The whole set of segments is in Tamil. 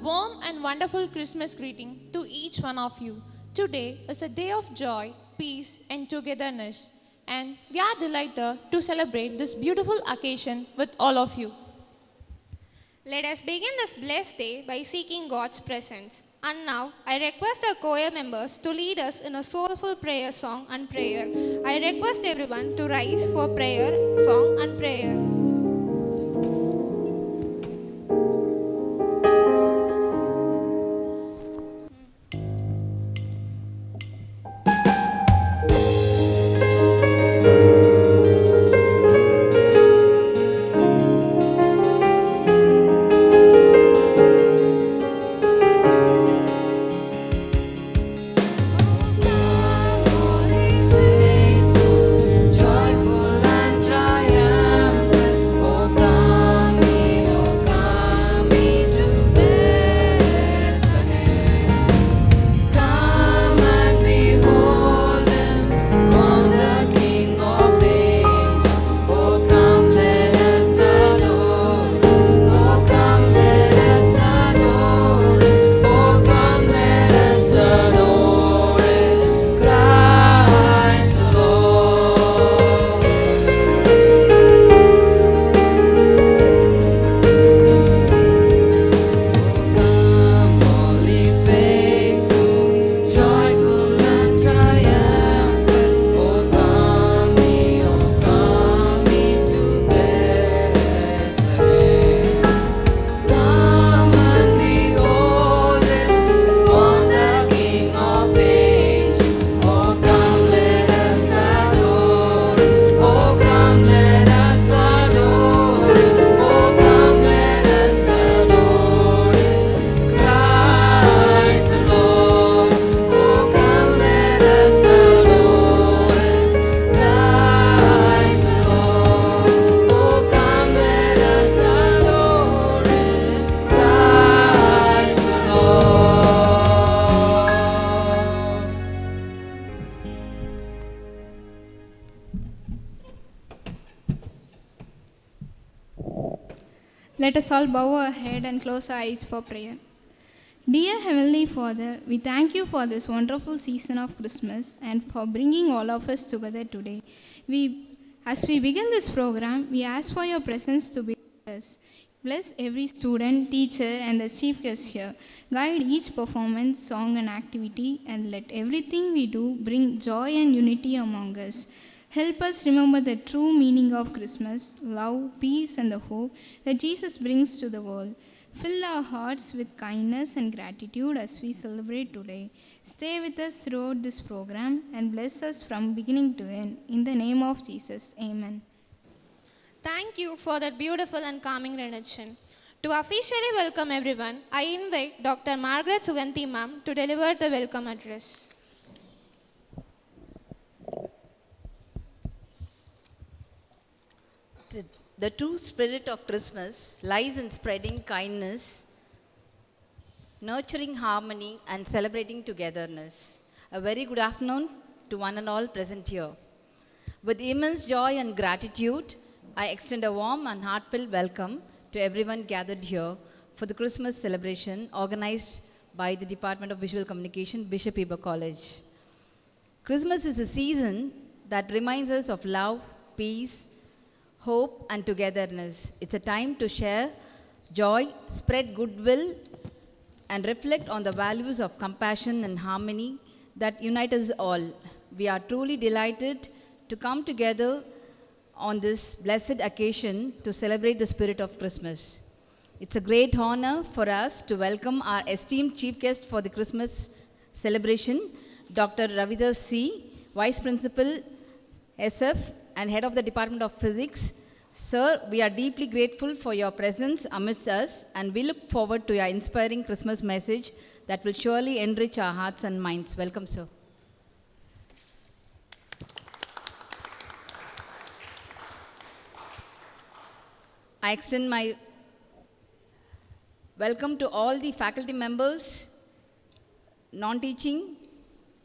warm and wonderful Christmas greeting to each one of you. Today is a day of joy, peace, and togetherness, and we are delighted to celebrate this beautiful occasion with all of you. Let us begin this blessed day by seeking God's presence. And now, I request our choir members to lead us in a soulful prayer song and prayer. I request everyone to rise for prayer, song and prayer. Let us all bow our head and close our eyes for prayer. Dear Heavenly Father, we thank you for this wonderful season of Christmas and for bringing all of us together today. As we begin this program, we ask for your presence to be with us. Bless every student, teacher, and the chief guest here. Guide each performance, song, and activity, and let everything we do bring joy and unity among us. Help us remember the true meaning of Christmas, love, peace, and the hope that Jesus brings to the world. Fill our hearts with kindness and gratitude as we celebrate today. Stay with us throughout this program and bless us from beginning to end. In the name of Jesus, amen. Thank you for that beautiful and calming rendition. To officially welcome everyone, I invite Dr. Margaret Suganti ma'am to deliver the welcome address. The true spirit of Christmas lies in spreading kindness, nurturing harmony, and celebrating togetherness. A very good afternoon to one and all present here. With immense joy and gratitude, I extend a warm and heartfelt welcome to everyone gathered here for the Christmas celebration organized by the Department of Visual Communication, Bishop Heber College. Christmas is a season that reminds us of love, peace, hope, and togetherness. It's a time to share joy, spread goodwill, and reflect on the values of compassion and harmony that unite us all. We are truly delighted to come together on this blessed occasion to celebrate the spirit of Christmas. It's a great honor for us to welcome our esteemed chief guest for the Christmas celebration, Dr. Ravidhar C., Vice Principal, SF, and Head of the Department of Physics. Sir, we are deeply grateful for your presence amidst us, and we look forward to your inspiring Christmas message that will surely enrich our hearts and minds. Welcome, sir. I extend my welcome to all the faculty members, non-teaching,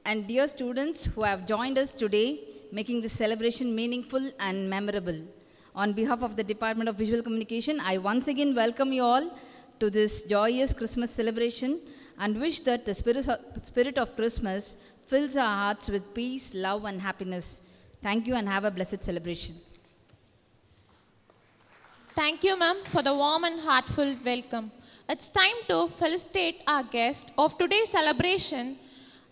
and dear students who have joined us today, making this celebration meaningful and memorable. On behalf of the Department of Visual Communication, I once again welcome you all to this joyous Christmas celebration and wish that the spirit of Christmas fills our hearts with peace, love, and happiness. Thank you and have a blessed celebration. Thank you, ma'am, for the warm and heartful welcome. It's time to felicitate our guest of today's celebration.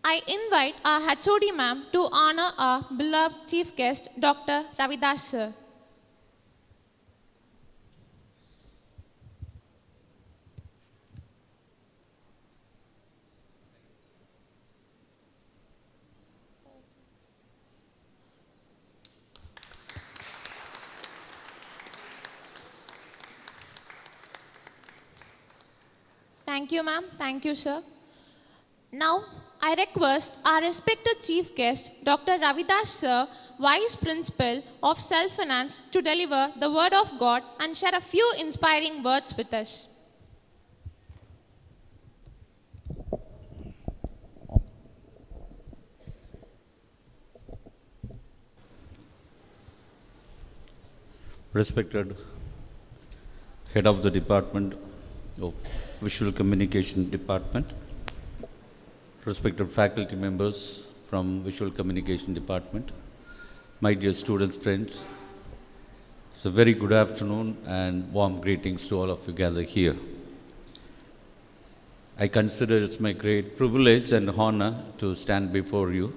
I invite our HOD ma'am to honor our beloved chief guest, Dr. Ravidas sir. Thank you, ma'am. Thank you, sir. Now, I request our respected chief guest, Dr. Ravidas sir, Vice Principal of Self Finance, to deliver the word of God and share a few inspiring words with us. Respected Head of the Department of Visual Communication Department, respected faculty members from Visual Communication Department, my dear students, friends, it's a very good afternoon and warm greetings to all of you gathered here. I consider it's my great privilege and honor to stand before you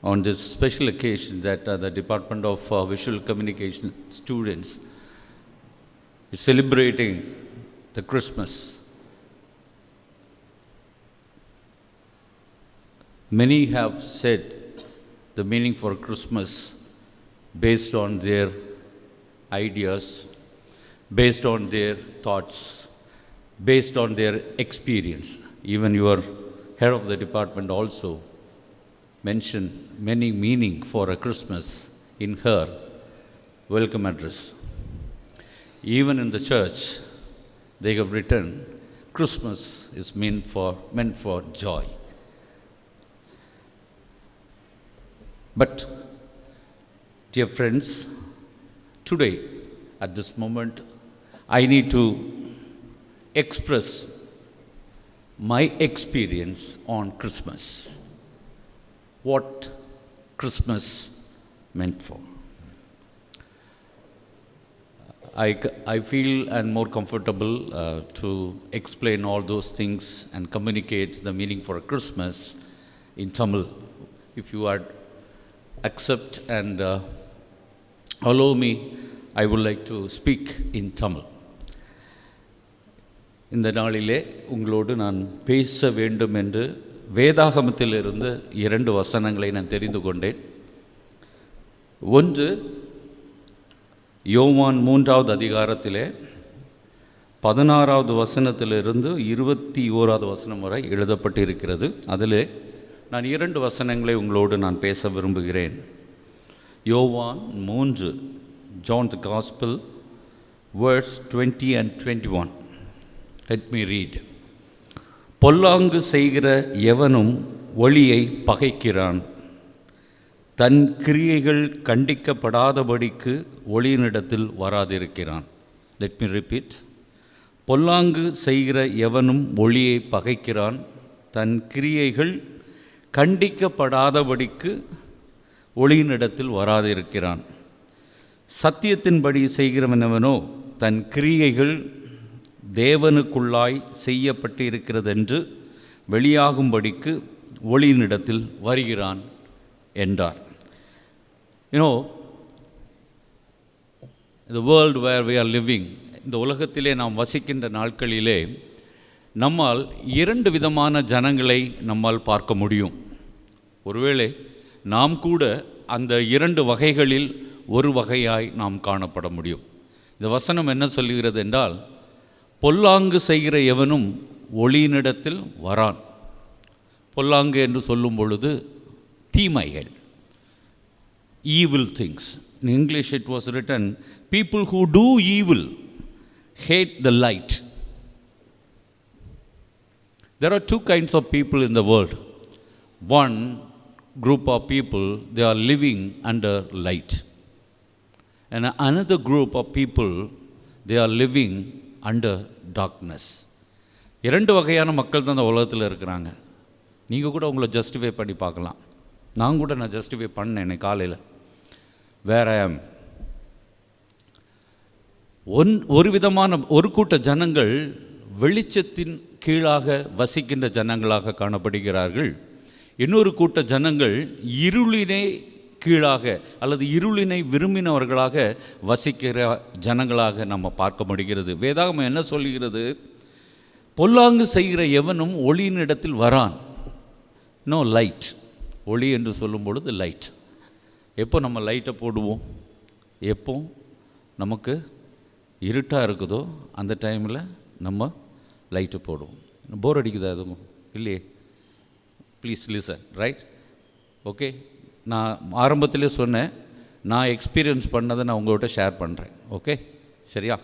on this special occasion that the Department of Visual Communication students is celebrating the Christmas. Many have said the meaning for Christmas based on their ideas, based on their thoughts, based on their experience. Even your head of the department also mentioned many meaning for a Christmas in her welcome address. Even in the church, they have written, Christmas is meant for joy. But, dear friends, today, at this moment, I need to express my experience on Christmas. What Christmas meant for. I feel and more comfortable to explain all those things and communicate the meaning for Christmas in Tamil. If you are accept and allow me, I would like to speak in Tamil. இந்த நாளிலே உங்களோடு நான் பேச வேண்டும் என்று வேதாகமத்திலிருந்து 2 வசனங்களை நான் தெரிந்து கொண்டேன். ஒன்று, யோவான் 3வது அதிகாரத்திலே 16வது வசனத்திலிருந்து 21வது வசனம் வரை எழுதப்பட்டிருக்கிறது. அதிலே நான் 2 வசனங்களை உங்களோடு நான் பேச விரும்புகிறேன். யோவான் 3, John the Gospel, verse 20 and 21. Let me read. பொல்லாங்கு செய்கிற எவனும் ஒளியை பகைக்கிறான், தன் கிரியைகள் கண்டிக்கப்படாதபடிக்கு ஒளியினிடத்தில் வராதிருக்கிறான். Let me repeat. பொல்லாங்கு செய்கிற எவனும் ஒளியை பகைக்கிறான், தன் கிரியைகள் கண்டிக்கப்படாதபடிக்கு ஒளியினிடத்தில் வராதிருக்கிறான். சத்தியத்தின்படி செய்கிறவனவனோ தன் கிரியைகள் தேவனுக்குள்ளாய் செய்யப்பட்டு இருக்கிறதென்று வெளியாகும்படிக்கு ஒளியினிடத்தில் வருகிறான் என்றார். You know, the world where we are living, இந்த உலகத்திலே நாம் வசிக்கின்ற நாட்களிலே நம்மால் 2 விதமான ஜனங்களை நம்மால் பார்க்க முடியும். ஒருவேளை நாம் கூட அந்த 2 வகைகளில் ஒரு வகையாய் நாம் காணப்பட முடியும். இந்த வசனம் என்ன சொல்லுகிறது என்றால், பொல்லாங்கு செய்கிற எவனும் ஒளியினிடத்தில் வரான். பொல்லாங்கு என்று சொல்லும் பொழுது தீமைகள், evil things. In English it was written, people who do evil hate the light. There are 2 kinds of people in the world. One group of people, they are living under light. And another group of people, they are living under darkness. 2 வகையான மக்கள் தான் இந்த உலகத்தில் இருக்கிறாங்க. நீங்கள் கூட உங்களை ஜஸ்டிஃபை பண்ணி பார்க்கலாம். நான் ஜஸ்டிஃபை பண்ணேன் என்னை காலையில். வேர் ஐ ஆம். ஒரு விதமான ஒரு கூட்ட ஜனங்கள் வெளிச்சத்தின் கீழாக வசிக்கின்ற ஜனங்களாக காணப்படுகிறார்கள். இன்னொரு கூட்ட ஜனங்கள் இருளினை கீழாக அல்லது இருளினை விரும்பினவர்களாக வசிக்கிற ஜனங்களாக நம்ம பார்க்க முடிகிறது. வேதாகமம் என்ன சொல்கிறது? பொல்லாங்கு செய்கிற எவனும் ஒளியின் இடத்தில் வரான். No light. ஒளி என்று சொல்லும் பொழுது லைட். எப்போ நம்ம லைட்டை போடுவோம்? எப்போ நமக்கு இருட்டாக இருக்குதோ அந்த டைமில் நம்ம லைட்டை போடுவோம். போர் அடிக்குதா எதுவும் இல்லையே? Please listen, right? ஓகே, நான் ஆரம்பத்திலே சொன்னேன், நான் எக்ஸ்பீரியன்ஸ் பண்ணதை நான் உங்கள்கிட்ட ஷேர் பண்ணுறேன். ஓகே, சரியா?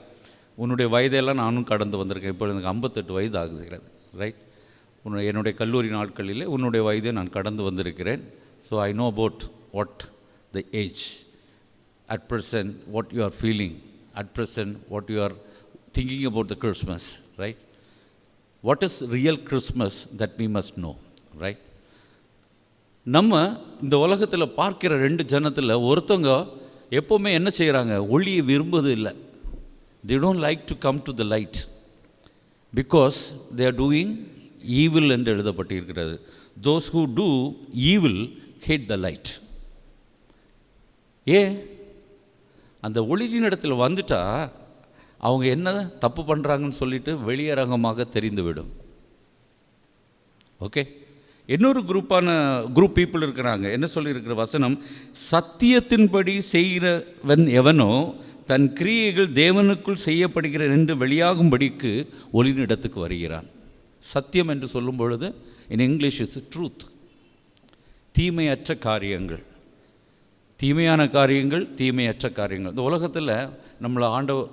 உன்னுடைய வயதெல்லாம் நானும் கடந்து வந்திருக்கேன். இப்போ எனக்கு 58 வயது ஆகுகிறது, ரைட்? என்னுடைய கல்லூரி நாட்களிலே உன்னுடைய வயதை நான் கடந்து வந்திருக்கிறேன். So I know about what the age at present, what you are feeling at present, what you are thinking about the Christmas, right? What is real Christmas that we must know, right? நம்ம இந்த உலகத்தில் பார்க்கிற 2 ஜனத்தில் ஒருத்தவங்க எப்போவுமே என்ன செய்கிறாங்க? ஒளியை விரும்புவது இல்லை. they don't like to come to the light because they are doing evil என்று எழுதப்பட்டிருக்கிறது. those who do evil hate the light. அந்த ஒளியின் இடத்துல வந்துட்டா அவங்க என்ன தப்பு பண்ணுறாங்கன்னு சொல்லிட்டு வெளியரங்கமாக தெரிந்துவிடும். ஓகே, இன்னொரு குரூப் பீப்புள் இருக்கிறாங்க. என்ன சொல்லியிருக்கிற வசனம்? சத்தியத்தின்படி செய்கிறவன் எவனோ தன் கிரியைகள் தேவனுக்குள் செய்யப்படுகிற என்று வெளியாகும்படிக்கு ஒளியினிடத்துக்கு வருகிறான். சத்தியம் என்று சொல்லும் பொழுது இன் இங்கிலீஷ் இஸ் ட்ரூத். தீமையற்ற காரியங்கள், தீமையான காரியங்கள், தீமையற்ற காரியங்கள். இந்த உலகத்தில் நம்மளை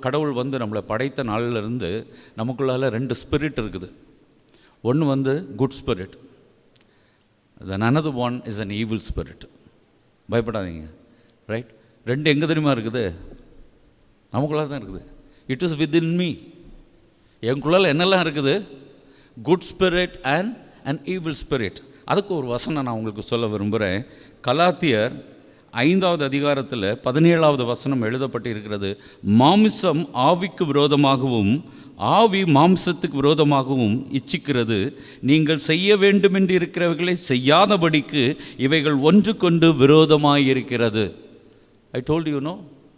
கடவுள் நம்மளை படைத்த நாளிலிருந்து நமக்குள்ளால் 2 ஸ்பிரிட் இருக்குது. ஒன்று good spirit, another one is an evil spirit. பயப்படாதீங்க, ரைட்? 2 எங்கே தெரியுமா இருக்குது? நமக்குள்ளாக தான் இருக்குது. It is within me. எனக்குள்ளால் என்னெல்லாம் இருக்குது? Good spirit and and evil spirit. அதுக்கு ஒரு வசனம் நான் உங்களுக்கு சொல்ல விரும்புகிறேன். கலாத்தியர் 5வது அதிகாரத்தில் 17வது வசனம் எழுதப்பட்டு இருக்கிறது. மாமிசம் ஆவிக்கு விரோதமாகவும் ஆவி மாம்சத்துக்கு விரோதமாகவும் இச்சிக்கிறது. நீங்கள் செய்ய வேண்டுமென்று இருக்கிறவர்களை செய்யாதபடிக்கு இவைகள் ஒன்றுக்கொண்டு விரோதமாயிருக்கிறது. I told you,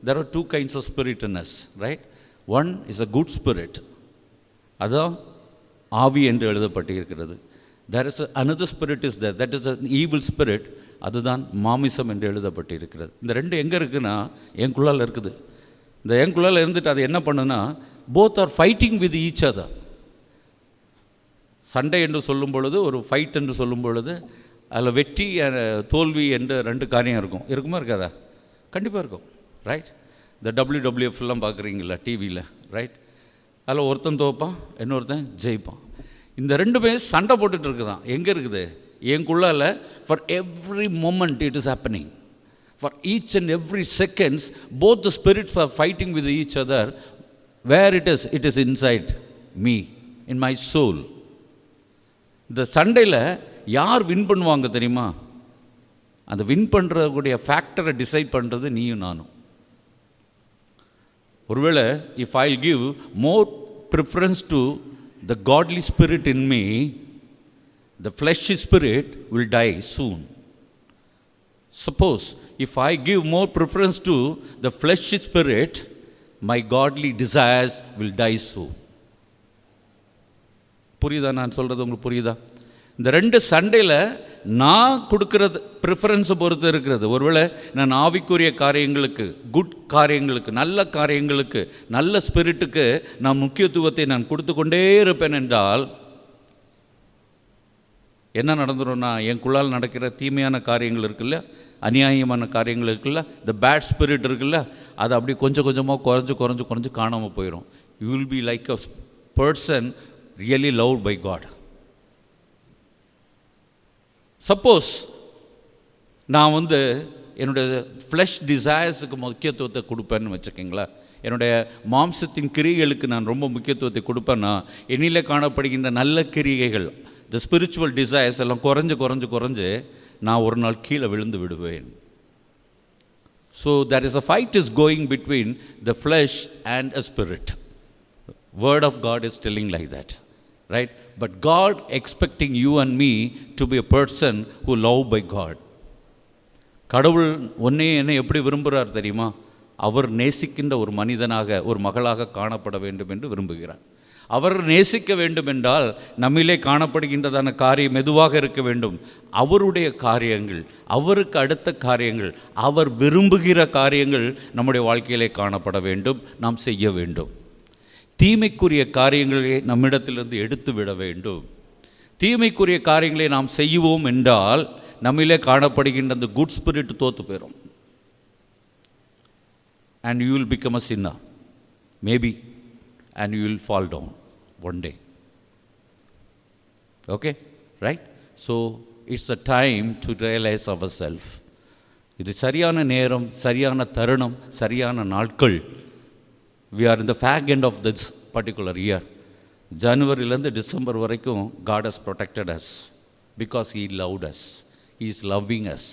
there are 2 kinds of spirit in us, right? One is a good spirit. அதான் ஆவி என்று எழுதப்பட்டு இருக்கிறது. There is another spirit is there, that is an evil spirit. அதுதான் மாமிசம் என்று எழுதப்பட்டு இருக்கிறது. இந்த 2 எங்கே இருக்குன்னா எனக்குள்ளால் இருக்குது. இந்த எனக்குள்ளால் இருந்துட்டு அது என்ன பண்ணுன்னா both are fighting with each other. சண்டை என்று சொல்லும் பொழுது, ஒரு ஃபைட் என்று சொல்லும் பொழுது அதில் வெற்றி தோல்வி என்று 2 காரியம் இருக்குமா இருக்காதா? கண்டிப்பாக இருக்கும், ரைட்? இந்த WWF பார்க்குறீங்களா டிவியில், ரைட்? அதில் ஒருத்தன் தோப்பான், இன்னொருத்தன் ஜெயிப்பான். இந்த 2 சண்டை போட்டுட்டு இருக்குதான். எங்கே இருக்குது? எனக்குள்ளால். For every moment it is happening. For each and every seconds both the spirits are fighting with each other. Where it is inside me, in my soul. இந்த சண்டையில் யார் வின் பண்ணுவாங்க தெரியுமா? அந்த வின் பண்ணுறக்கூடிய ஃபேக்டரை டிசைட் பண்ணுறது நீயும் நானும். ஒருவேளை if I will give more preference to the godly spirit in me, the fleshy spirit will die soon. Suppose if I give more preference to the fleshy spirit, my godly desires will die soon. புரியுதா நான் சொல்கிறது? உங்களுக்கு புரியுதா? இந்த 2 சண்டையில் நான் கொடுக்கறது ப்ரிஃபரன்ஸை பொறுத்து இருக்கிறது. ஒருவேளை நான் ஆவிக்குரிய காரியங்களுக்கு, குட் காரியங்களுக்கு, நல்ல காரியங்களுக்கு, நல்ல ஸ்பிரிட்டுக்கு நான் முக்கியத்துவத்தை நான் கொடுத்து கொண்டே இருப்பேன் என்றால் என்ன நடந்துடும்னா, எனக்குள்ளால் நடக்கிற தீமையான காரியங்கள் இருக்குல்ல, அநியாயமான காரியங்கள் இருக்குல்ல, இந்த பேட் ஸ்பிரிட் இருக்குல்ல, அது அப்படி கொஞ்சம் கொஞ்சமாக குறைஞ்சு காணாமல் போயிடும். You will be like a person really loved by God. Suppose நான் என்னுடைய ஃப்ளஷ் டிசைர்ஸுக்கு முக்கியத்துவத்தை கொடுப்பேன்னு வச்சுக்கிங்களா, என்னுடைய மாம்சத்தின் கிரியைகளுக்கு நான் ரொம்ப முக்கியத்துவத்தை கொடுப்பேன்னா என்னிலே காணப்படுகின்ற நல்ல கிரியைகள், த ஸ்பிரிச்சுவல் டிசைர்ஸ் எல்லாம் குறைஞ்சு நான் ஒரு நாள் கீழே விழுந்து விடுவேன். So there is a fight is going between the flesh and a spirit. Word of God is telling like that, right? But God expecting you and me to be a person who loved by God. கடவுள் என்னை எப்படி விரும்புகிறார் தெரியுமா? அவர் நேசிக்கின்ற ஒரு மனிதனாக, ஒரு மகளாக காணப்பட வேண்டும் என்று விரும்புகிறார். அவர் நேசிக்க வேண்டும் என்றால் நம்மிலே காணப்படுகின்றதான காரியம் எதுவாக இருக்க வேண்டும்? அவருடைய காரியங்கள், அவருக்கு அடுத்த காரியங்கள், அவர் விரும்புகிற காரியங்கள் நம்முடைய வாழ்க்கையிலே காணப்பட வேண்டும், நாம் செய்ய வேண்டும். தீமைக்குரிய காரியங்களை நம்மிடத்திலிருந்து எடுத்து விட வேண்டும். தீமைக்குரிய காரியங்களை நாம் செய்வோம் என்றால் நம்மிலே காணப்படுகின்ற அந்த குட் ஸ்பிரிட் தோற்று போயிடும். And you will become a sinner, maybe, and you will fall down one day. Okay, right? So it's a time to realize ourselves. இது சரியான நேரம், சரியான தருணம், சரியான நாட்கள். We are in the fag end of this particular year. ஜனவரியிலேருந்து டிசம்பர் வரைக்கும் God has protected us because He loved us. He is loving us.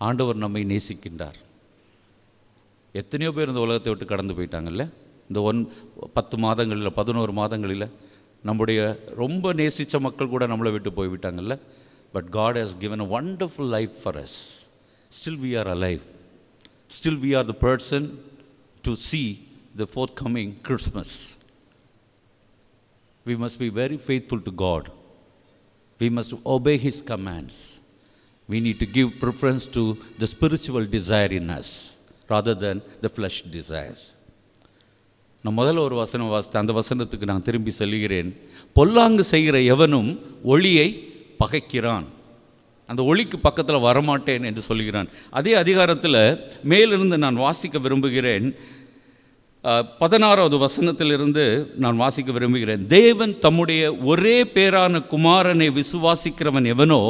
ஆண்டவர் நம்மை நேசிக்கின்றார். எத்தனையோ பேர் இந்த உலகத்தை விட்டு கடந்து போயிட்டாங்கல்ல, இந்த 10 மாதங்களில் 11 மாதங்களில் நம்முடைய ரொம்ப நேசித்த மக்கள் கூட நம்மளை விட்டு போய்விட்டாங்கல்ல. But God has given a wonderful life for us. Still we are alive. Still we are the person to see the forthcoming Christmas. We must be very faithful to God. We must obey His commands. We need to give preference to the spiritual desire in us rather than the flesh desires. நான் முதல்ல ஒரு வசனம் வாசித்தேன், அந்த வசனத்துக்கு நான் திரும்பி சொல்லுகிறேன். பொல்லாங்கு செய்கிற எவனும் ஒளியை பகைக்கிறான், அந்த ஒளிக்கு பக்கத்தில் வரமாட்டேன் என்று சொல்கிறான். அதே அதிகாரத்தில் மேலிருந்து நான் வாசிக்க விரும்புகிறேன். 16வது வசனத்திலிருந்து நான் வாசிக்க விரும்புகிறேன். தேவன் தம்முடைய ஒரே பேரான குமாரனை விசுவாசிக்கிறவன் எவனோ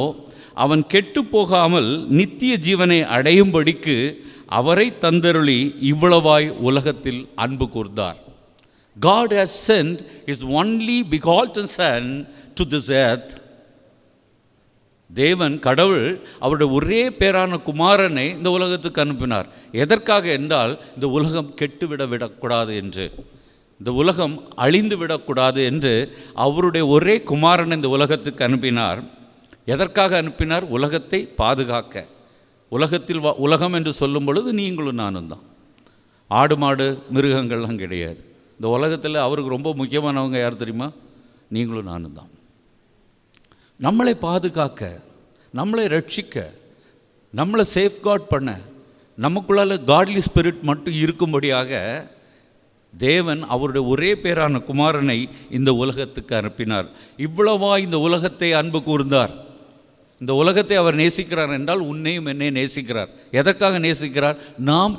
அவன் கெட்டு போகாமல் நித்திய ஜீவனை அடையும்படிக்கு அவரை தந்தருளி இவ்வளவாய் உலகத்தில் அன்பு கூர்ந்தார். God has sent His only begotten Son to this earth. தேவன் கடவுள் அவருடைய ஒரே பேரான குமாரனை இந்த உலகத்துக்கு அனுப்பினார். எதற்காக என்றால் இந்த உலகம் விடக்கூடாது என்று, இந்த உலகம் அழிந்து விடக்கூடாது என்று அவருடைய ஒரே குமாரனை இந்த உலகத்துக்கு அனுப்பினார். எதற்காக அனுப்பினார்? உலகத்தை பாதுகாக்க. உலகத்தில் உலகம் என்று சொல்லும் பொழுது நீங்களும் நானும் தான். ஆடு மாடு மிருகங்கள்லாம் கிடையாது. இந்த உலகத்தில் அவருக்கு ரொம்ப முக்கியமானவங்க யார் தெரியுமா? நீங்களும் நானும் தான். நம்மளை பாதுகாக்க, நம்மளை ரட்சிக்க, நம்மளை சேஃப்கார்ட் பண்ண, நமக்குள்ளால் காட்லி ஸ்பிரிட் மட்டும் இருக்கும்படியாக தேவன் அவருடைய ஒரே பேரான குமாரனை இந்த உலகத்துக்கு அனுப்பினார். இவ்வளவா இந்த உலகத்தை அன்பு கூர்ந்தார். இந்த உலகத்தை அவர் நேசிக்கிறார் என்றால் உன்னையும் என்னை நேசிக்கிறார். எதற்காக நேசிக்கிறார்? நாம்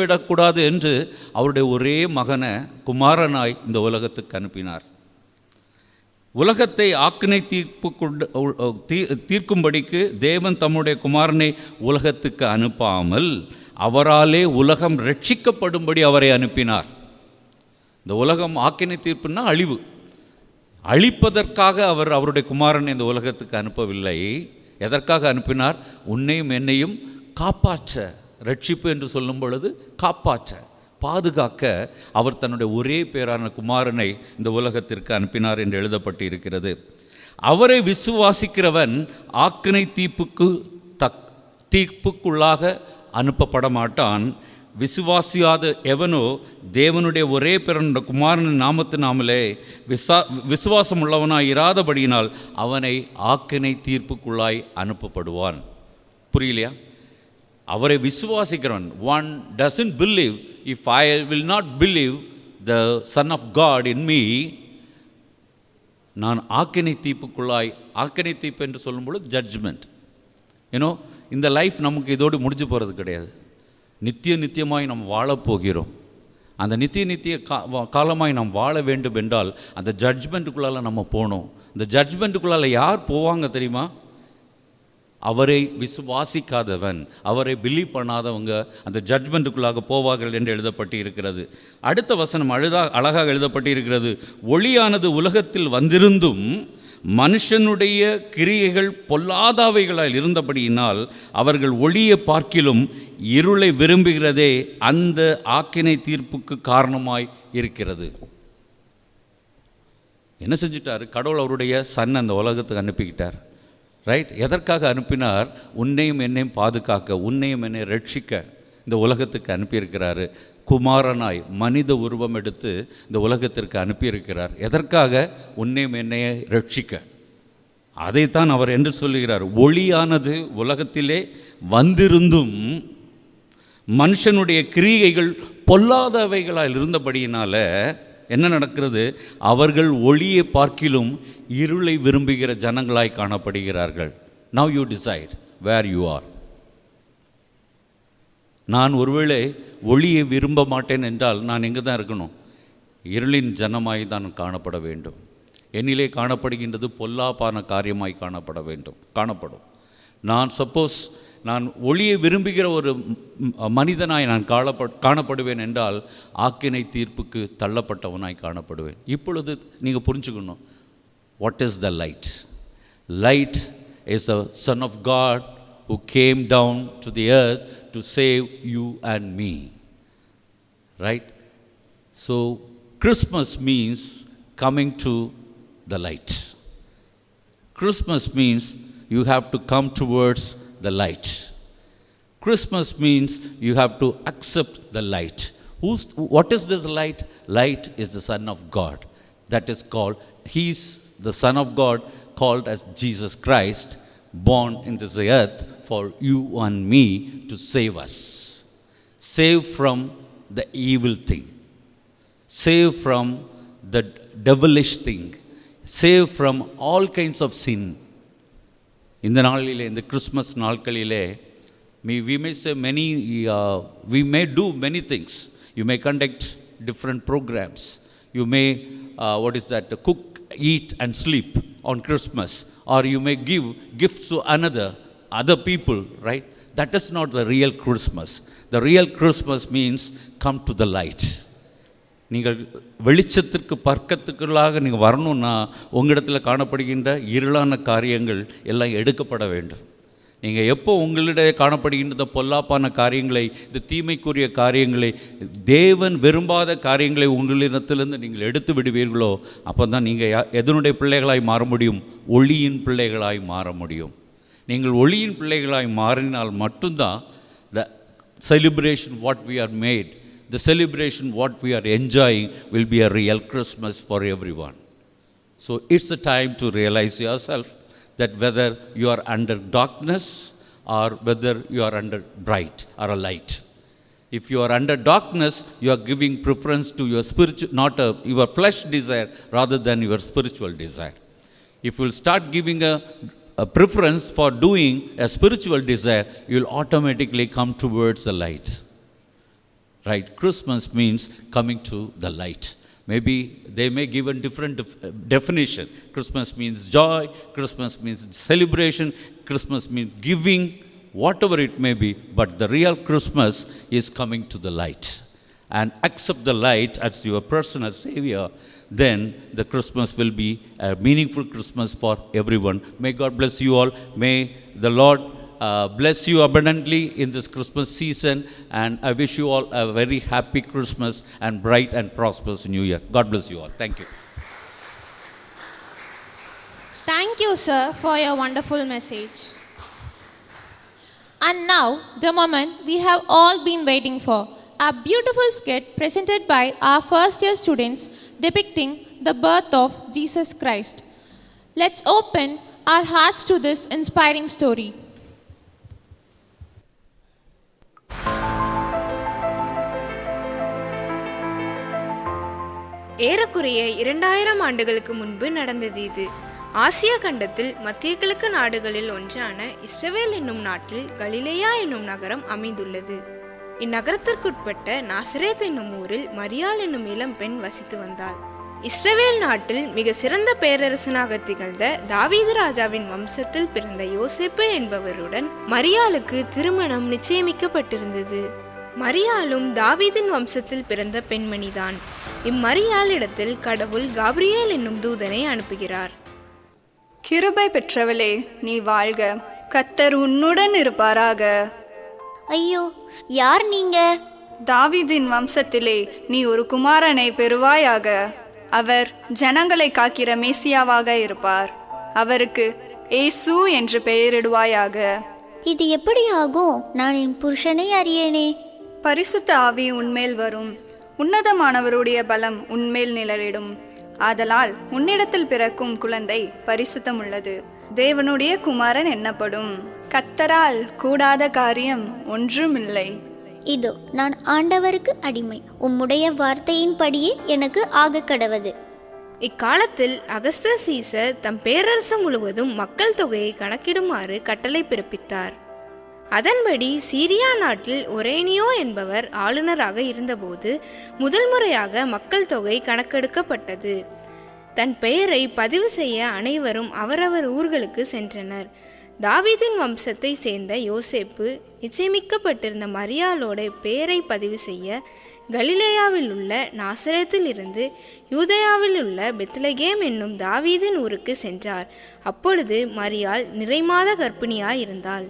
விடக்கூடாது என்று அவருடைய ஒரே மகனை குமாரனாய் இந்த உலகத்துக்கு அனுப்பினார். உலகத்தை ஆக்கினை தீர்க்கும்படிக்கு தேவன் தம்முடைய குமாரனை உலகத்துக்கு அனுப்பாமல் அவராலே உலகம் ரட்சிக்கப்படும்படி அவரை அனுப்பினார். இந்த உலகம் ஆக்கினை தீர்ப்புன்னா அழிவு, அழிப்பதற்காக அவர் அவருடைய குமாரனை இந்த உலகத்துக்கு அனுப்பவில்லை. எதற்காக அனுப்பினார்? உன்னையும் என்னையும் காப்பாற்ற. ரட்சிப்பு என்று சொல்லும் பொழுது காப்பாற்ற, பாதுகாக்க அவர் தன்னுடைய ஒரே பேரான குமாரனை இந்த உலகத்திற்கு அனுப்பினார் என்று எழுதப்பட்டு இருக்கிறது. அவரை விசுவாசிக்கிறவன் ஆக்கினை தீர்ப்புக்குள்ளாக அனுப்பப்பட மாட்டான். விசுவாசியாத எவனோ தேவனுடைய ஒரே பிறந்த குமாரன் நாமத்தினாமலே விசுவாசம் உள்ளவனாய் இராதபடியினால் அவனை ஆக்கினை தீர்ப்புக்குள்ளாய் அனுப்பப்படுவான். புரியலையா? அவரை விசுவாசிக்கிறவன், one doesn't believe, if I will not believe the son of God in me, நான் ஆக்கினை தீர்ப்புக்குள்ளாய், ஆக்கினை தீர்ப்பு என்று சொல்லும்பொழுது ஜட்ஜ்மெண்ட். ஏன்னோ இந்த லைஃப் நமக்கு இதோடு முடிஞ்சு போகிறது கிடையாது. நித்தியமாய் நாம் வாழப்போகிறோம். அந்த நித்திய காலமாய் நாம் வாழ வேண்டும் என்றால் அந்த ஜட்ஜ்மெண்ட்டுக்குள்ளால் நம்ம போகணும். இந்த ஜட்ஜ்மெண்ட்டுக்குள்ளால் யார் போவாங்க தெரியுமா? அவரை விசுவாசிக்காதவன், அவரை பிலீவ் பண்ணாதவங்க அந்த ஜட்ஜ்மெண்ட்டுக்குள்ளாக போவார்கள் என்று எழுதப்பட்டு இருக்கிறது. அடுத்த வசனம் அழகாக எழுதப்பட்டு இருக்கிறது. ஒளியானது உலகத்தில் வந்திருந்தும் மனுஷனுடைய கிரியைகள் பொல்லாதவைகளால் இருந்தபடியினால் அவர்கள் ஒளியை பார்க்கிலும் இருளை விரும்புகிறதே அந்த ஆக்கினை தீர்ப்புக்கு காரணமாய் இருக்கிறது. என்ன செஞ்சிட்டார்? கடவுள் அவருடைய சன் அந்த உலகத்துக்கு அனுப்பிக்கிட்டார். ரைட்? எதற்காக அனுப்பினார்? உன்னையும் என்னையும் பாதுகாக்க, உன்னையும் என்னை ரட்சிக்க இந்த உலகத்துக்கு அனுப்பியிருக்கிறாரு. குமாரனாய் மனித உருவம் எடுத்து இந்த உலகத்திற்கு அனுப்பியிருக்கிறார். எதற்காக? உன்னையும் என்னையை ரட்சிக்க. அதைத்தான் அவர் என்று சொல்லுகிறார். ஒளியானது உலகத்திலே வந்திருந்தும் மனுஷனுடைய கிரியைகள் பொல்லாதவைகளால் இருந்தபடியினால என்ன நடக்கிறது? அவர்கள் ஒளியை பார்க்கிலும் இருளை விரும்புகிற ஜனங்களாய் காணப்படுகிறார்கள். Now you decide where you are. நான் ஒருவேளை ஒளியை விரும்ப மாட்டேன் என்றால் நான் எங்கே தான் இருக்கணும்? இருளின் ஜனமாய் தான் காணப்பட வேண்டும். என்னிலே காணப்படுகின்றது பொல்லாப்பான காரியமாய் காணப்படும். நான் சப்போஸ் நான் ஒளியை விரும்புகிற ஒரு மனிதனாய் நான் காணப்படுவேன் என்றால் ஆக்கினை தீர்ப்புக்கு தள்ளப்பட்டவனாய் காணப்படுவேன். இப்பொழுது நீங்கள் புரிஞ்சுக்கணும், what is the light? Light is the son of God who came down to the earth to save you and me. Right? So Christmas means coming to the light. Christmas means you have to come towards the light. Christmas means you have to accept the light. What is this light? Light is the Son of God. That is called, He's the Son of God called as Jesus Christ, born in this earth for you and me to save us. Save from the evil thing. Save from the devilish thing. Save from all kinds of sin. இந்த நாளிலே, இந்த கிறிஸ்மஸ் நாட்களிலே, we may say many, we may do many things. You may conduct different programs. You may, cook, eat and sleep on Christmas. Or you may give gifts to other people, right? That is not the real Christmas. The real Christmas means come to the light. நீங்கள் வெளிச்சத்திற்கு பக்கத்துக்குள்ளாக நீங்கள் வரணும்னா உங்களிடத்தில் காணப்படுகின்ற இருளான காரியங்கள் எல்லாம் எடுக்கப்பட வேண்டும். நீங்கள் எப்போ உங்களிடையே காணப்படுகின்ற பொல்லாப்பான காரியங்களை, இந்த தீமைக்குரிய காரியங்களை, தேவன் விரும்பாத காரியங்களை உங்களிடத்திலிருந்து நீங்கள் எடுத்து விடுவீர்களோ அப்போ தான் நீங்கள் எதனுடைய பிள்ளைகளாய் மாற முடியும்? ஒளியின் பிள்ளைகளாய் மாற முடியும். நீங்கள் ஒளியின் பிள்ளைகளாய் மாறினால் மட்டும்தான் the celebration what we are made, the celebration what we are enjoying will be a real Christmas for everyone. So it's the time to realize yourself that whether you are under darkness or whether you are under bright or a light. If you are under darkness, you are giving preference to your your flesh desire rather than your spiritual desire. If you will start giving a preference for doing a spiritual desire, you will automatically come towards the light. Right? Christmas means coming to the light. Maybe they may give a different definition. Christmas means joy, Christmas means celebration, Christmas means giving, whatever it may be. But the real Christmas is coming to the light. And accept the light as your personal savior, then the Christmas will be a meaningful Christmas for everyone. May God bless you all. May the Lord bless you abundantly in this Christmas season, and I wish you all a very happy Christmas and bright and prosperous New Year. God bless you all. Thank you. Thank you, sir, for your wonderful message. And now, the moment we have all been waiting for, a beautiful skit presented by our first year students depicting the birth of Jesus Christ. Let's open our hearts to this inspiring story. ஏறக்குறைய 2000 ஆண்டுகளுக்கு முன்பு நடந்தது இது. ஆசியா கண்டத்தில் மத்திய கிழக்கு நாடுகளில் ஒன்றான இஸ்ரவேல் என்னும் நாட்டில் கலிலேயா என்னும் நகரம் அமைந்துள்ளது. இந்நகரத்திற்குட்பட்ட நாசரேத் என்னும் ஊரில் மரியாள் என்னும் இளம் பெண் வசித்து வந்தாள். இஸ்ரவேல் நாட்டில் மிக சிறந்த பேரரசனாக திகழ்ந்த தாவீது ராஜாவின் வம்சத்தில் பிறந்த யோசேப்பு என்பவருடன் மரியாளுக்கு திருமணம் நிச்சயிக்கப்பட்டிருந்தது. மரியாளும் தாவீதின் வம்சத்தில் பிறந்த பெண்மணிதான். இம்மரியாளிடத்தில் கடவுள் காபிரியேல் என்னும் தூதனை அனுப்புகிறார். கிருபை பெற்றவளே, நீ வாழ்க, கர்த்தர் உன்னுடன் இருப்பாராக. ஐயோ, யார் நீங்க? தாவீதின் வம்சத்திலே நீ ஒரு குமாரனை பெறுவாயாக. அவர் ஜனங்களை காக்கிற மேசியாவாக இருப்பார். அவருக்கு ஏசு என்று பெயரிடுவாயாக. இது எப்படி ஆகும்? நான் என் புருஷனை அறியேனே. பரிசுத்த ஆவி உன்மேல் வரும், உன்னதமானவருடைய பலம் உன்மேல் நிழலிடும். ஆதலால் உன்னிடத்தில் பிறக்கும் குழந்தை பரிசுத்தமுள்ளது, தேவனுடைய குமாரன் என்னப்படும். கர்த்தரால் கூடாத காரியம் ஒன்றுமில்லை. இதோ நான் ஆண்டவருக்கு அடிமை, உம்முடைய வார்த்தையின்படியே எனக்கு ஆக கடவது. இக்காலத்தில் அகஸ்டஸ் சீசர் தம் பேரரசு முழுவதும் மக்கள் தொகையை கணக்கிடுமாறு கட்டளை பிறப்பித்தார். அதன்படி சீரியா நாட்டில் ஒரேனியோ என்பவர் ஆளுநராக இருந்தபோது முதல் முறையாக மக்கள் தொகை கணக்கெடுக்கப்பட்டது. தன் பெயரை பதிவு செய்ய அனைவரும் அவரவர் ஊர்களுக்கு சென்றனர். தாவீதின் வம்சத்தை சேர்ந்த யோசேப்பு நிச்சயமிக்கப்பட்டிருந்த மரியாளோட பெயரை பதிவு செய்ய கலிலேயாவில் உள்ள நாசரேத்தில் இருந்து யூதேயாவில் உள்ள பெத்லகேம் என்னும் தாவீதின் ஊருக்கு சென்றார். அப்பொழுது மரியாள் நிறைமாத கர்ப்பிணியாயிருந்தாள்.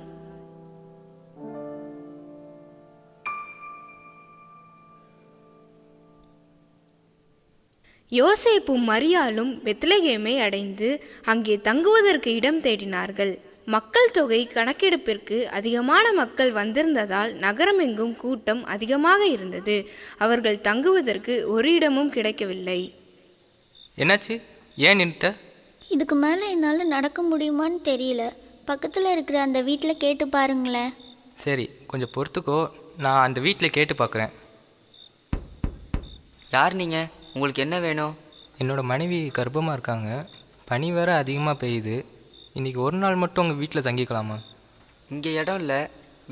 யோசேப்பும் மரியாளும் பெத்லகேமை அடைந்து அங்கே தங்குவதற்கு இடம் தேடினார்கள். மக்கள் தொகை கணக்கெடுப்பிற்கு அதிகமான மக்கள் வந்திருந்ததால் நகரமெங்கும் கூட்டம் அதிகமாக இருந்தது. அவர்கள் தங்குவதற்கு ஒரு இடமும் கிடைக்கவில்லை. என்னாச்சு? ஏன் நின்ட்ட? இதுக்கு மேலே என்னால் நடக்க முடியுமான்னு தெரியல. பக்கத்தில் இருக்கிற அந்த வீட்டில் கேட்டு பாருங்களேன். சரி, கொஞ்சம் பொறுத்துக்கோ, நான் அந்த வீட்டில் கேட்டு பார்க்குறேன். யார் நீங்கள்? உங்களுக்கு என்ன வேணும்? என்னோட மனைவி கர்ப்பமாக இருக்காங்க, பனி வேற அதிகமாக பெய்யுது. இன்றைக்கி ஒரு நாள் மட்டும் உங்கள் வீட்டில் தங்கிக்கலாமா? இங்கே இடம் இல்லை,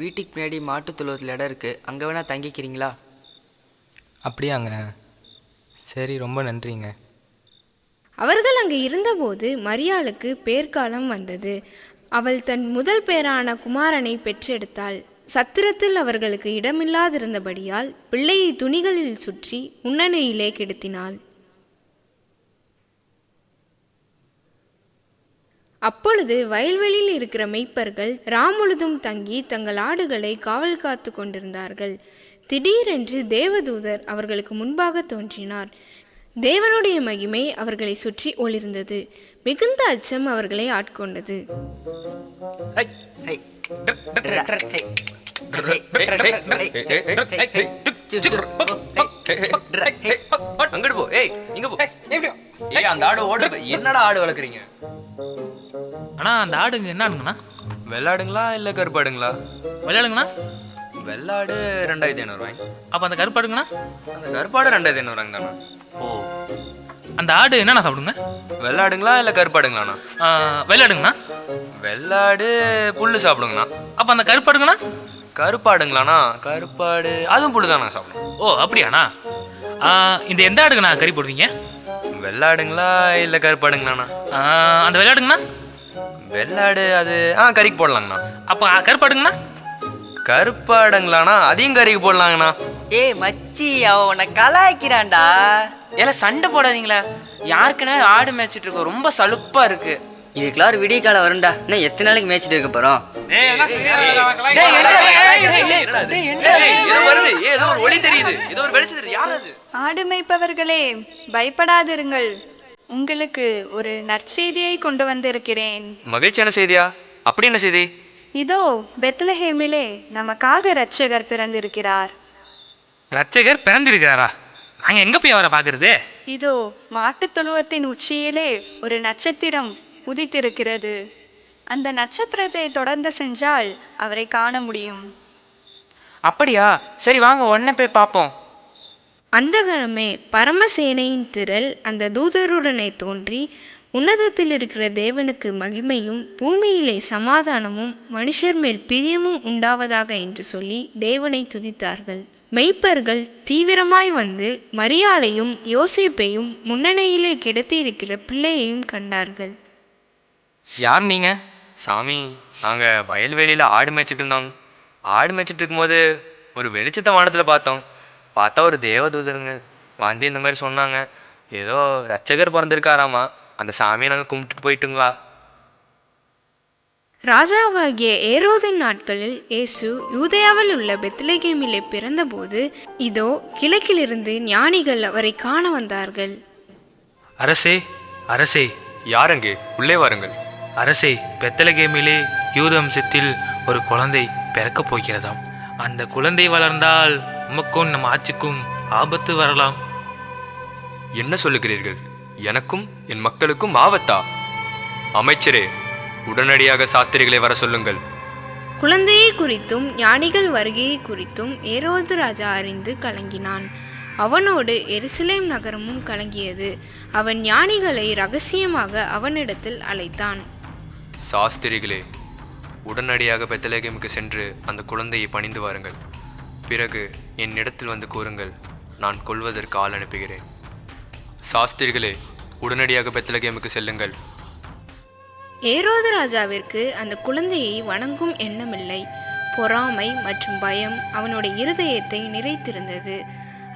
வீட்டுக்கு பின்னாடி மாட்டுத் தொழுவத்தில் இடம் இருக்குது, அங்கே வேணால் தங்கிக்கிறீங்களா? அப்படியாங்க, சரி, ரொம்ப நன்றிங்க. அவர்கள் அங்கே இருந்தபோது மரியாளுக்கு பேர்காலம் வந்தது. அவள் தன் முதல் பேரான குமாரனை பெற்றெடுத்தாள். சத்திரத்தில் அவர்களுக்கு இடமில்லாதிருந்தபடியால் பிள்ளையை துணிகளில் சுற்றி உண்ணெயிலே கிடத்தினாள். அப்பொழுது வயல்வெளியில் இருக்கிற மெய்ப்பர்கள் முழுதும் தங்கி தங்கள் ஆடுகளை காவல் காத்து கொண்டிருந்தார்கள். திடீரென்று தேவதூதர் அவர்களுக்கு முன்பாக தோன்றினார். தேவனுடைய மகிமை அவர்களை சுற்றி ஒளிர்ந்தது. மிகுந்த அச்சம் அவர்களை ஆட்கொண்டது. அங்கிட்டு போ, ஏய் இங்க போ. ஏய், அந்த ஆடு ஓடுறது. என்னடா ஆடு வளர்க்குறீங்க? அண்ணா, அந்த ஆடுங்க என்ன ஆடுங்கண்ணா? வெள்ளாடுங்களா இல்லை கருப்பாடுங்களா? விளையாடுங்கண்ணா. வெள்ளாடு 2500 ரூபாய். அப்போ அந்த கருப்பாடுங்கண்ணா? அந்த கருப்பாடு 2500 தானே. ஓ, அந்த ஆடு என்னண்ணா சாப்பிடுங்க? வெள்ளாடுங்களா இல்லை கருப்பாடுங்களாண்ணா? விளையாடுங்கண்ணா. வெள்ளாடு புல்லு சாப்பிடுங்கண்ணா. அப்போ அந்த கருப்பாடுங்கண்ணா? கருப்பாடுங்களாண்ணா? கருப்பாடு அதுவும் புல்லு தானே சாப்பிடும். ஓ, அப்படியாண்ணா. இந்த எந்த ஆடுங்கண்ணா கறி போடுவீங்க? வெள்ளாடுங்களா இல்லை கருப்பாடுங்களாண்ணா? அந்த விளையாடுங்கண்ணா? வெள்ளாடு அது கறிக்கு போடலாங்கண்ணா. அப்போ கருப்பாடுங்கண்ணா? கருப்பாடுங்களாண்ணா? அதையும் கறிக்கு போடலாங்கண்ணா. ஏய் மச்சி, அவன் உன்னை கலாய்க்கிறான்டா. எல்லாம் சண்டை போடாதீங்களா? யாருக்குன்னா ஆடு மேய்ச்சிட்டு இருக்கோம், ரொம்ப சலுப்பா இருக்கு. இதுக்கெல்லாம் ஒரு விடிய காலம் வரும்டா. இன்னும் எத்தனை நாளைக்கு மேய்ச்சிட்டு இருக்க போறோம்? ஆடு மேய்ப்பவர்களே, பயப்படாதிருங்கள். உங்களுக்கு ஒரு நற்செய்தியை கொண்டு வந்திருக்கிறேன். மகிழ்ச்சியான செய்தியா? அப்படி என்ன செய்தி? இதோ பெத்லஹேமிலே நமக்காக இரட்சகர் பிறந்திருக்கிறார். ரட்சகர் பிறந்திருக்கிறாரா? நாங்கள் எங்கே போய் அவரை பார்க்கறது? இதோ மாட்டுத் தொழுவத்தின் உச்சியிலே ஒரு நட்சத்திரம் உதித்திருக்கிறது. அந்த நட்சத்திரத்தை தொடர்ந்து சென்றால் அவரை காண முடியும். அப்படியா? சரி, வாங்க உடனே போய் பார்ப்போம். அந்த கணமே பரமசேனையின் திரள் அந்த தூதருடனே தோன்றி, உன்னதத்தில் இருக்கிற தேவனுக்கு மகிமையும் பூமியிலே சமாதானமும் மனுஷர் மேல் பிரியமும் உண்டாவதாக என்று சொல்லி தேவனை துதித்தார்கள். மெய்ப்பர்கள் தீவிரமாய் வந்து மரியாளையும் யோசேப்பையும் முன்னணியிலே கிடத்தியிருக்கிற பிள்ளையையும் கண்டார்கள். யார் நீங்கள்? சாமி, நாங்கள் வயல்வெளியில் ஆடு மேய்ச்சிட்டு இருந்தோம். ஆடு மேய்ச்சிட்டு இருக்கும்போது ஒரு வெளிச்சத்தை வானத்தில் பார்த்தா ஒரு தேவதூதருங்க வந்து இந்த மாதிரி சொன்னாங்க, ஏதோ ரட்சகர் பிறந்திருக்காராமா, அந்த சாமியை நாங்கள் கும்பிட்டுட்டு போயிட்டுங்களா. ராஜாவாகிய ஏரோதின் நாட்களில் இயேசு யூதேயாவில் உள்ள பெத்லகேமிலே பிறந்தபோது இதோ கிழக்கிலிருந்து ஞானிகள் அவரை காண வந்தார்கள். அரசே, அரசே, யாரங்கே? உள்ளே வாருங்கள். அரசே, பெத்லகேமிலே யூத வம்சத்தில் ஒரு குழந்தை பிறக்கப் போகிறதாம். அந்த குழந்தை வளர்ந்தால் உமக்கும் நம் ஆட்சிக்கும் ஆபத்து வரலாம். என்ன சொல்லுகிறீர்கள்? எனக்கும் என் மக்களுக்கும் ஆபத்தா? அமைச்சரே, உடனடியாக சாஸ்திரிகளை வர சொல்லுங்கள். குழந்தையை குறித்தும் ஞானிகள் வருகையை குறித்தும் ஏரோது ராஜா அறிந்து கலங்கினான். அவனோடு எருசலேம் நகரமும் கலங்கியது. அவன் ஞானிகளை ரகசியமாக அவனிடத்தில் அழைத்தான். சாஸ்திரிகளே, உடனடியாக பெத்லகேமுக்கு சென்று அந்த குழந்தையை பணிந்து வாருங்கள். பிறகு என்னிடத்தில் வந்து கூறுங்கள், நான் கொல்வதற்கு ஆள் அனுப்புகிறேன். சாஸ்திரிகளே, உடனடியாக பெத்லகேமுக்கு செல்லுங்கள். ஏரோது ராஜாவிற்கு அந்த குழந்தையை வணங்கும் எண்ணமில்லை. பொறாமை மற்றும் பயம் அவனுடைய இருதயத்தை நிறைத்திருந்தது.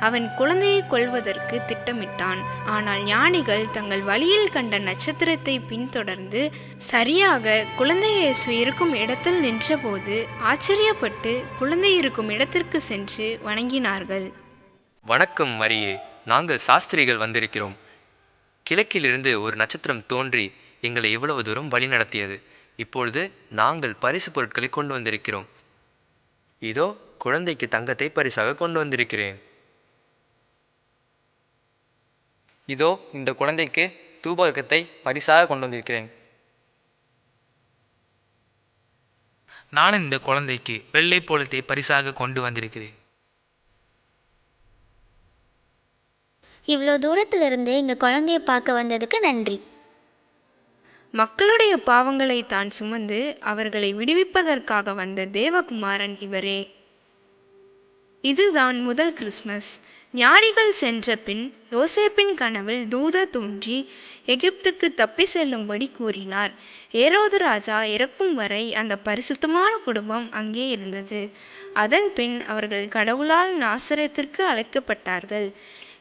அவன் குழந்தையை கொல்வதற்கு திட்டமிட்டான். ஆனால் ஞானிகள் தங்கள் வழியில் கண்ட நட்சத்திரத்தை பின்தொடர்ந்து சரியாக குழந்தை இயேசு இருக்கும் இடத்தில் நின்றபோது ஆச்சரியப்பட்டு குழந்தை இருக்கும் இடத்திற்கு சென்று வணங்கினார்கள். வணக்கம் மரியே, நாங்கள் சாஸ்திரிகள் வந்திருக்கிறோம். கிழக்கிலிருந்து ஒரு நட்சத்திரம் தோன்றி எங்களை இவ்வளவு தூரம் வழி நடத்தியது. இப்பொழுது நாங்கள் பரிசு பொருட்களை கொண்டு வந்திருக்கிறோம். இதோ குழந்தைக்கு தங்கத்தை பரிசாக கொண்டு வந்திருக்கிறேன். இதோ இந்த குழந்தைக்கு தூபகத்தை பரிசாக கொண்டு வந்திருக்கிறேன். நான் இந்த குழந்தைக்கு வெள்ளை போலத்தை பரிசாக கொண்டு வந்திருக்கிறேன். இவ்வளோ தூரத்திலிருந்து எங்கள் குழந்தைய பார்க்க வந்ததுக்கு நன்றி. மக்களுடைய பாவங்களை தான் சுமந்து அவர்களை விடுவிப்பதற்காக வந்த தேவகுமாரன் இவரே. இதுதான் முதல் கிறிஸ்மஸ். ஞானிகள் சென்ற பின் யோசேப்பின் கனவில் தூதர் தோன்றி எகிப்துக்கு தப்பி செல்லும்படி கூறினார். ஏரோது ராஜா இறக்கும் வரை அந்த பரிசுத்தமான குடும்பம் அங்கே இருந்தது. அதன் பின் அவர்கள் கடவுளால் நாசரேத்திற்கு அழைக்கப்பட்டார்கள்.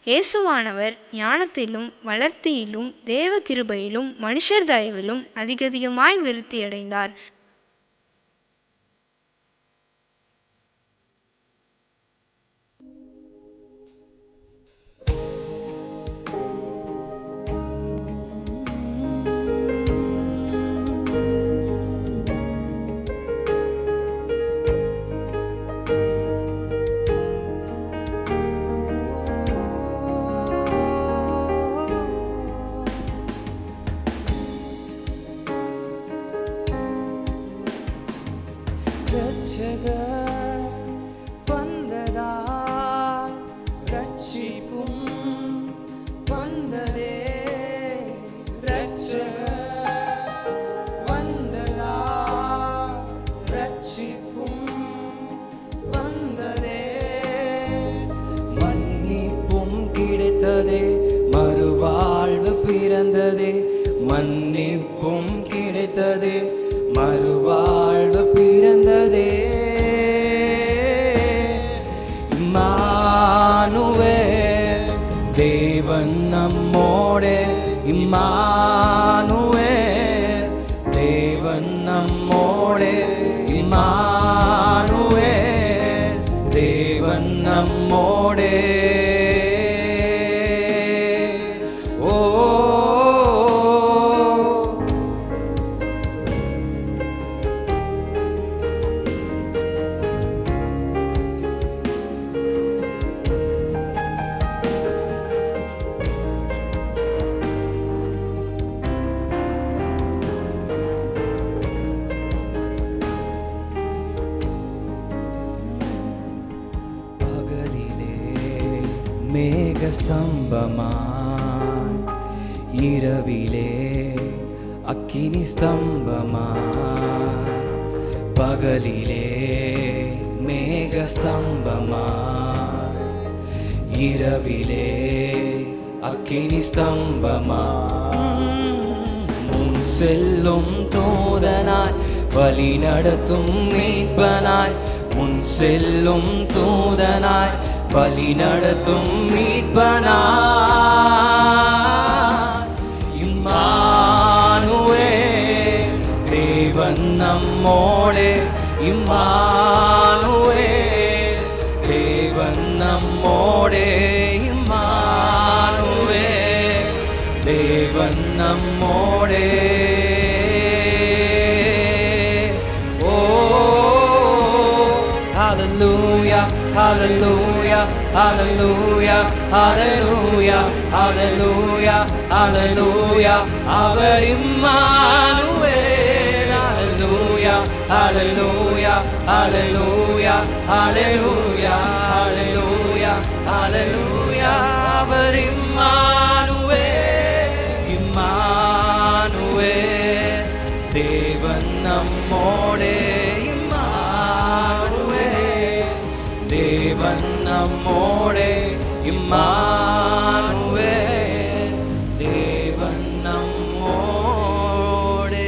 இயேசுவானவர் ஞானத்திலும் வளர்த்தியிலும் தேவ கிருபையிலும் மனுஷர் தயவிலும் அதிகமாய் விருத்தியடைந்தார். மறுவாழ்வு பிறந்ததே, மன்னிப்பும் கிடைத்ததே, மறுவாழ்வு பிறந்ததே. இம்மானுவேல் தேவன் நம்மோடே, இம்மானுவேல் தேவன் நம்மோடே, இம்மானுவேல் தேவன் நம்மோடே. மேகஸ்தம்பமாய், இரவிலே அக்கினி ஸ்தம்பமாய், பகலிலே மேகஸ்தம்பமாய், இரவிலே அக்கினி ஸ்தம்பமா முன் செல்லும் தூதனாய் வழி நடத்தும் மீட்பனாய் முன் செல்லும் தூதனாய் வழி நடத்தும் மீட்பனாய் இம்மானுவே தேவன் நம்மோடே இம்மானுவே தேவன் நம்மோடே இம்மானுவே தேவன் நம்மோடே Hallelujah, hallelujah, hallelujah, hallelujah, hallelujah, hallelujah, அவர் இம்மானுவேல். Hallelujah, hallelujah, hallelujah, hallelujah, hallelujah, hallelujah, அவர் இம்மானுவேல். இம்மானுவேல், தேவன் நம்மோடே. தேவன் நம்மோடே இம்மானுவேல் தேவன் நம்மோடே.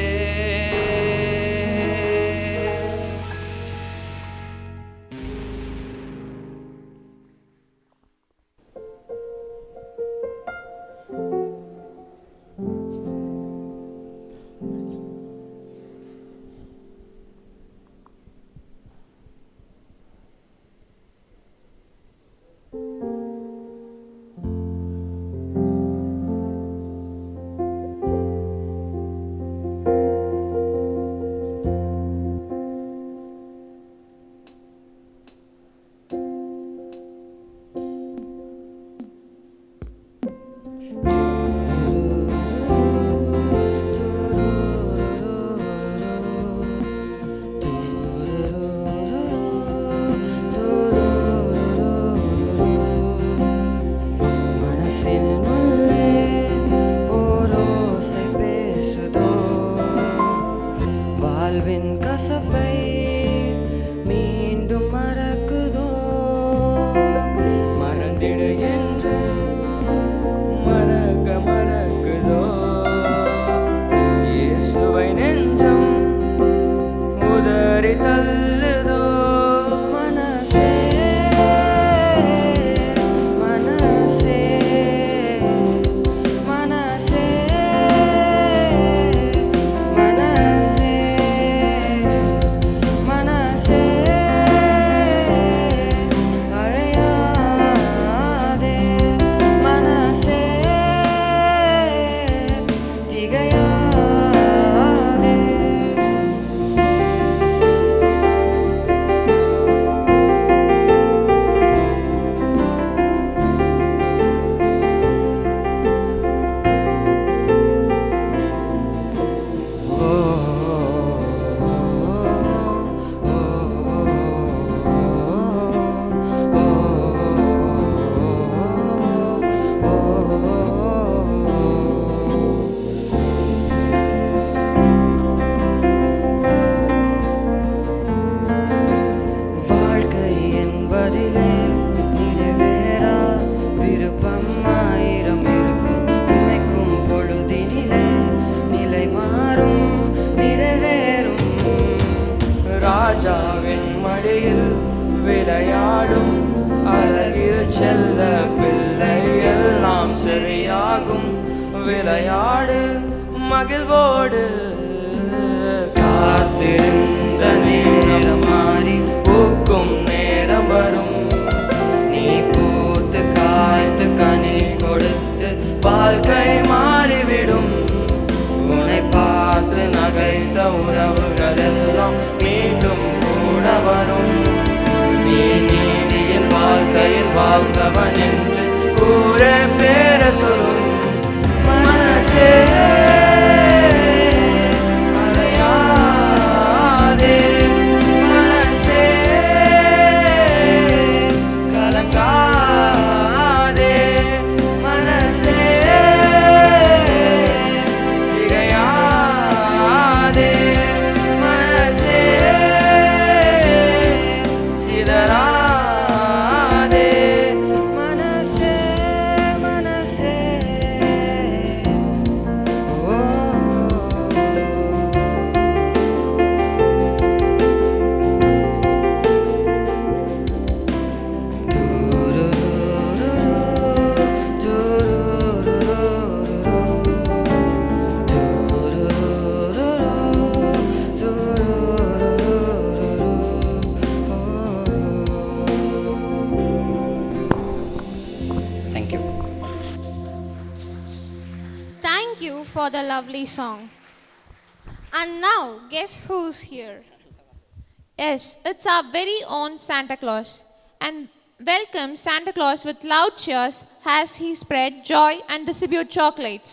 விளையாடும் அழகில் செல்ல பிள்ளை எல்லாம் சரியாகும். விளையாடு மகிழ்வோடு காத்திருந்த நேரம் மாறி பூக்கும் நேரம் வரும். நீ பூத்து காய்த்து கனி கொடுத்து வாழ்க்கை மாறிவிடும். உன்னை பார்த்து நகைத்த உறவுகள் எல்லாம் மீண்டும் கூட வரும். நீ நீதியின் வாழ்க்கையில் வாழ்ந்தவன் என்று ஊரே பேர சொல்லும். மனசே அலையாதே, மனசே கலங்காதே, மனசே திகையாதே, மனசே சிதறாதே, மனசே the lovely song. And now, guess who's here? Yes, it's our very own Santa Claus. And welcome Santa Claus with loud cheers as he spread joy and distribute chocolates.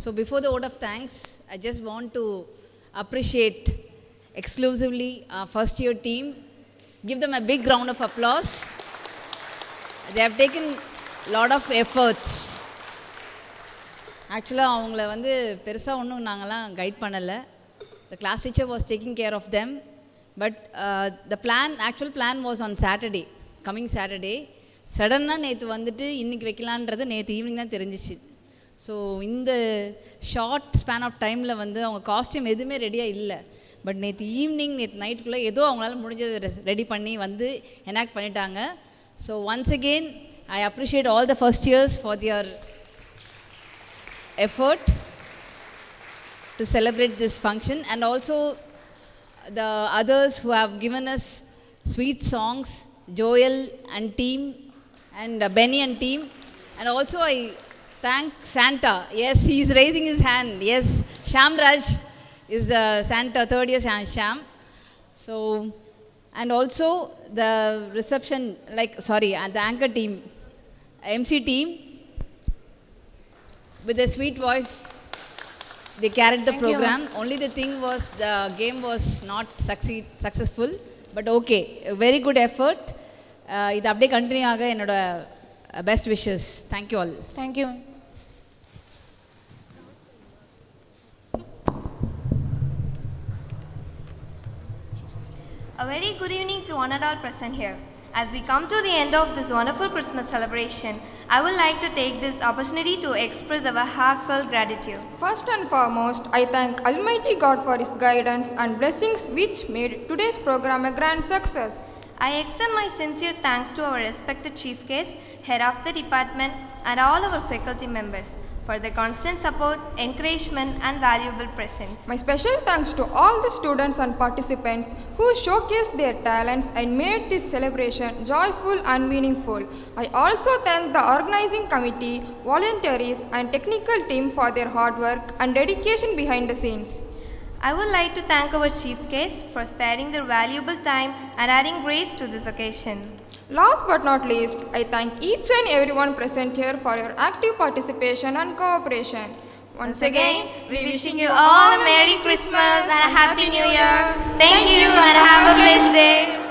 So before the vote of thanks, I just want to appreciate exclusively our first year team. Give them a big round of applause. They have taken a lot of efforts. Actually, அவங்கள வந்து பெருசாக ஒன்றும் நாங்கள்லாம் கைட் பண்ணலை. The class teacher was taking care of them. But the actual plan was on Saturday, coming Saturday. சடனாக நேற்று வந்துட்டு இன்றைக்கி வைக்கலான்றது நேற்று ஈவினிங் தான் தெரிஞ்சிச்சு. ஸோ இந்த ஷார்ட் ஸ்பேன் ஆஃப் டைமில் வந்து அவங்க காஸ்டியூம் எதுவுமே ரெடியாக இல்லை. பட் நேற்று ஈவினிங் நேற்று நைட்டுக்குள்ளே ஏதோ அவங்களால முடிஞ்சது ரெடி பண்ணி வந்து எனாக்ட் பண்ணிட்டாங்க. So once again I appreciate all the first years for their effort to celebrate this function, and also the others who have given us sweet songs, Joel and team, and Benny and team. And also I thank Santa. Yes, he is raising his hand. Yes, Shamraj is the Santa, third year Sham. So, and also the reception, the anchor team, MC team, with a sweet voice, they carried the program. Only the thing was the game was not successful, but okay, a very good effort. இது அப்படியே கண்டினியூ ஆக என்னோட best wishes. Thank you all. Thank you. A very good evening to one and all present here. As we come to the end of this wonderful Christmas celebration, I would like to take this opportunity to express our heartfelt gratitude. First and foremost, I thank Almighty God for His guidance and blessings which made today's program a grand success. I extend my sincere thanks to our respected Chief Guest, Head of the Department, and all our faculty members for their constant support, encouragement, and valuable presence. My special thanks to all the students and participants who showcased their talents and made this celebration joyful and meaningful. I also thank the organizing committee, volunteers, and technical team for their hard work and dedication behind the scenes. I would like to thank our Chief Guest for sparing their valuable time and adding grace to this occasion. Last but not least, I thank each and everyone present here for your active participation and cooperation. Once again, we wishing you all a Merry Christmas and a Happy New Year. Thank you and have a blessed day.